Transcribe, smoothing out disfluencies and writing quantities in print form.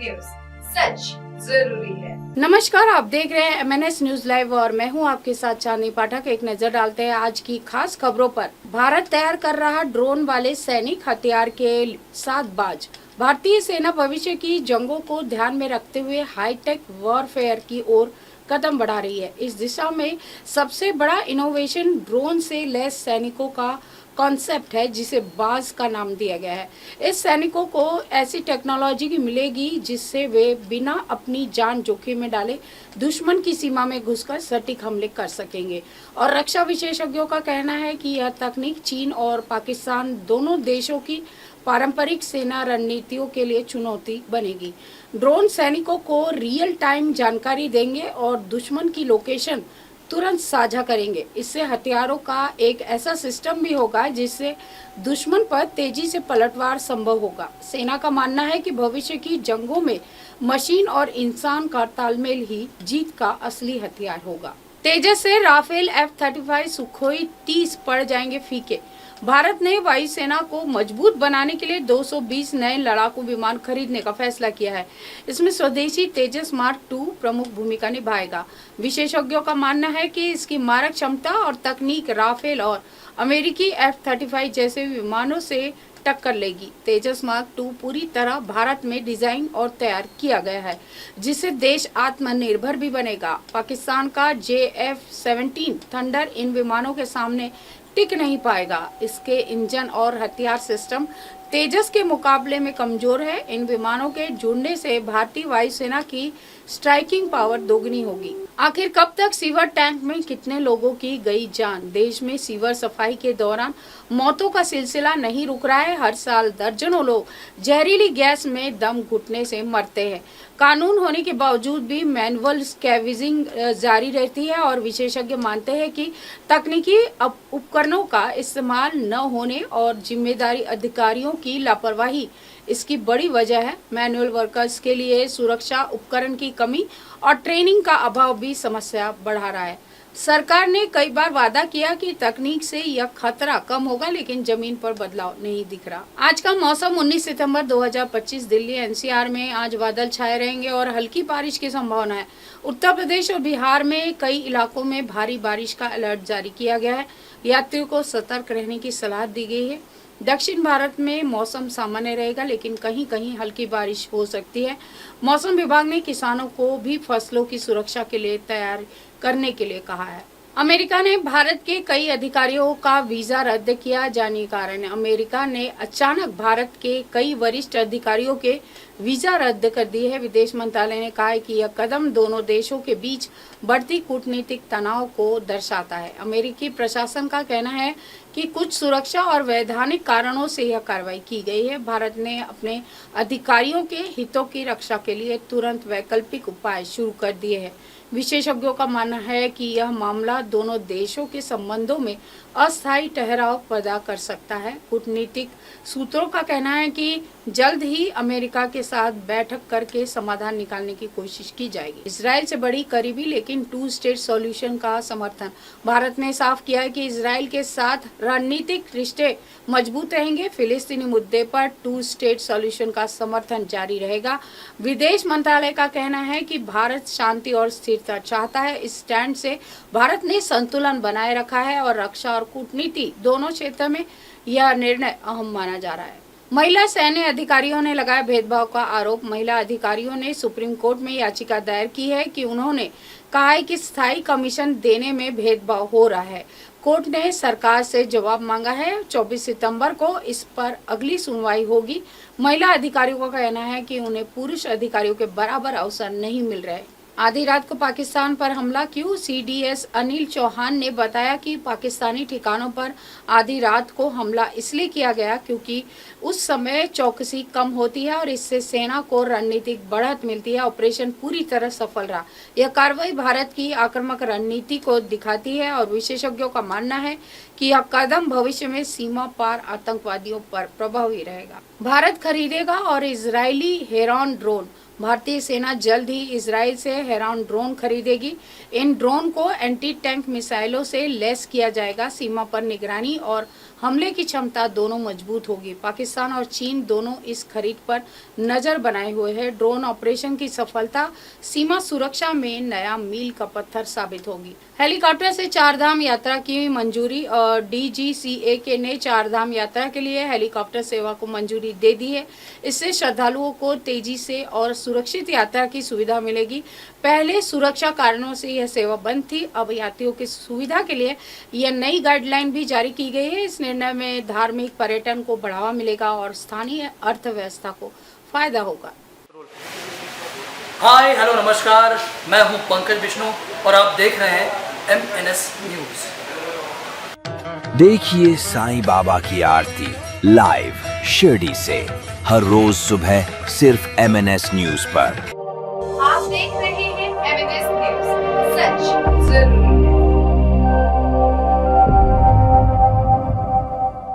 News, सच जरूरी है। नमस्कार, आप देख रहे हैं MNS न्यूज लाइव और मैं हूं आपके साथ चांदनी पाठक। एक नजर डालते हैं आज की खास खबरों पर। भारत तैयार कर रहा ड्रोन वाले सैनिक हथियार के साथ बाज। भारतीय सेना भविष्य की जंगों को ध्यान में रखते हुए हाईटेक वॉरफेयर की ओर कदम बढ़ा रही है। इस दिशा में सबसे बड़ा इनोवेशन ड्रोन से लैस सैनिकों का कॉन्सेप्ट है, जिसे बाज का नाम दिया गया है। इस सैनिकों को ऐसी टेक्नोलॉजी की मिलेगी जिससे वे बिना अपनी जान जोखिम में डाले दुश्मन की सीमा में घुसकर सटीक हमले कर सकेंगे। और रक्षा विशेषज्ञों का कहना है कि यह तकनीक चीन और पाकिस्तान दोनों देशों की पारंपरिक सेना रणनीतियों के लिए चुनौती बनेगी। ड्रोन सैनिकों को रियल टाइम जानकारी देंगे और दुश्मन की लोकेशन तुरंत साझा करेंगे। इससे हथियारों का एक ऐसा सिस्टम भी होगा जिससे दुश्मन पर तेजी से पलटवार संभव होगा। सेना का मानना है कि भविष्य की जंगों में मशीन और इंसान का तालमेल ही जीत का असली हथियार होगा। तेजस से राफेल F-35 सुखोई 30 पड़ जाएंगे फीके। भारत ने वायुसेना को मजबूत बनाने के लिए 220 नए लड़ाकू विमान खरीदने का फैसला किया है। इसमें स्वदेशी तेजस मार्क 2 प्रमुख भूमिका निभाएगा। विशेषज्ञों का मानना है कि इसकी मारक क्षमता और तकनीक राफेल और अमेरिकी F-35 जैसे विमानों से टक्कर लेगी। तेजस मार्क 2 पूरी तरह भारत में डिजाइन और तैयार किया गया है, जिससे देश आत्मनिर्भर भी बनेगा। पाकिस्तान का JF-17 थंडर इन विमानों के सामने टिक नहीं पाएगा। इसके इंजन और हथियार सिस्टम तेजस के मुकाबले में कमजोर है। इन विमानों के जुड़ने से भारतीय वायुसेना की स्ट्राइकिंग पावर दोगुनी होगी। आखिर कब तक सीवर टैंक में कितने लोगों की गई जान? देश में सीवर सफाई के दौरान मौतों का सिलसिला नहीं रुक रहा है। हर साल दर्जनों लोग जहरीली गैस में दम घुटने से मरते हैं। कानून होने के बावजूद भी मैनुअल स्कैवेजिंग जारी रहती है और विशेषज्ञ मानते हैं कि तकनीकी उपकरणों का इस्तेमाल न होने और जिम्मेदारी अधिकारियों की लापरवाही इसकी बड़ी वजह है। मैनुअल वर्कर्स के लिए सुरक्षा उपकरण की कमी और ट्रेनिंग का अभाव भी समस्या बढ़ा रहा है। सरकार ने कई बार वादा किया कि तकनीक से यह खतरा कम होगा, लेकिन जमीन पर बदलाव नहीं दिख रहा। आज का मौसम 19 सितंबर 2025 दिल्ली NCR में आज बादल छाए रहेंगे और हल्की बारिश की संभावना है। उत्तर प्रदेश और बिहार में कई इलाकों में भारी बारिश का अलर्ट जारी किया गया है। यात्रियों को सतर्क रहने की सलाह दी गई है। दक्षिण भारत में मौसम सामान्य रहेगा, लेकिन कहीं कहीं हल्की बारिश हो सकती है। मौसम विभाग ने किसानों को भी फसलों की सुरक्षा के लिए तैयार करने के लिए कहा है। अमेरिका ने भारत के कई अधिकारियों का वीजा रद्द किया। जानिए कारण। अमेरिका ने अचानक भारत के कई वरिष्ठ अधिकारियों के वीजा रद्द कर दिए हैं। विदेश मंत्रालय ने कहा है कि यह कदम दोनों देशों के बीच बढ़ती कूटनीतिक तनाव को दर्शाता है। अमेरिकी प्रशासन का कहना है कि कुछ सुरक्षा और वैधानिक कारणों से यह कार्रवाई की गई है। भारत ने अपने अधिकारियों के हितों की रक्षा के लिए तुरंत वैकल्पिक उपाय शुरू कर दिए हैं। विशेषज्ञों का मानना है कि यह मामला दोनों देशों के संबंधों में अस्थायी ठहराव पैदा कर सकता है। कूटनीतिक सूत्रों का कहना है कि जल्द ही अमेरिका के साथ बैठक करके समाधान निकालने की कोशिश की जाएगी। इजराइल से बड़ी करीबी लेकिन 2 स्टेट सॉल्यूशन का समर्थन। भारत ने साफ किया है कि इजराइल के साथ रणनीतिक रिश्ते मजबूत रहेंगे। फिलिस्तीनी मुद्दे पर 2 स्टेट सॉल्यूशन का समर्थन जारी रहेगा। विदेश मंत्रालय का कहना है कि भारत शांति और स्थिरता चाहता है। इस स्टैंड से भारत ने संतुलन बनाए रखा है और रक्षा और कूटनीति दोनों क्षेत्र में यह निर्णय अहम माना जा रहा है। महिला सैन्य अधिकारियों ने लगाया भेदभाव का आरोप। महिला अधिकारियों ने सुप्रीम कोर्ट में याचिका दायर की है कि उन्होंने कहा है कि स्थायी कमीशन देने में भेदभाव हो रहा है। कोर्ट ने सरकार से जवाब मांगा है। 24 सितंबर को इस पर अगली सुनवाई होगी। महिला अधिकारियों का कहना है कि उन्हें पुरुष अधिकारियों के बराबर अवसर नहीं मिल रहे। आधी रात को पाकिस्तान पर हमला क्यों? CDS अनिल चौहान ने बताया कि पाकिस्तानी ठिकानों पर आधी रात को हमला इसलिए किया गया क्योंकि उस समय चौकसी कम होती है और इससे सेना को रणनीतिक बढ़त मिलती है। ऑपरेशन पूरी तरह सफल रहा। यह कार्रवाई भारत की आक्रामक रणनीति को दिखाती है और विशेषज्ञों का मानना है कि यह कदम भविष्य में सीमा पार आतंकवादियों पर प्रभावी रहेगा। भारत खरीदेगा और इजरायली हेरॉन ड्रोन। भारतीय सेना जल्द ही इजराइल से हेरॉन ड्रोन खरीदेगी। इन ड्रोन को एंटी टैंक मिसाइलों से लैस किया जाएगा। सीमा पर निगरानी और हमले की क्षमता दोनों मजबूत होगी। पाकिस्तान और चीन दोनों इस खरीद पर नजर बनाए हुए हैं। ड्रोन ऑपरेशन की सफलता सीमा सुरक्षा में नया मील का पत्थर साबित होगी। हेलीकॉप्टर से चारधाम यात्रा की मंजूरी और DGCA ने चारधाम यात्रा के लिए हेलीकॉप्टर सेवा को मंजूरी दे दी है। इससे श्रद्धालुओं को तेजी से और सुरक्षित यात्रा की सुविधा मिलेगी। पहले सुरक्षा कारणों से यह सेवा बंद थी। अब यात्रियों की सुविधा के लिए यह नई गाइडलाइन भी जारी की गई है। इस निर्णय में धार्मिक पर्यटन को बढ़ावा मिलेगा और स्थानीय अर्थव्यवस्था को फायदा होगा। हाय हेलो नमस्कार, मैं हूं पंकज विष्णु और आप देख रहे हैं MNS न्यूज। देखिए साईं बाबा की आरती लाइव शिरडी से हर रोज सुबह सिर्फ MNS न्यूज पर।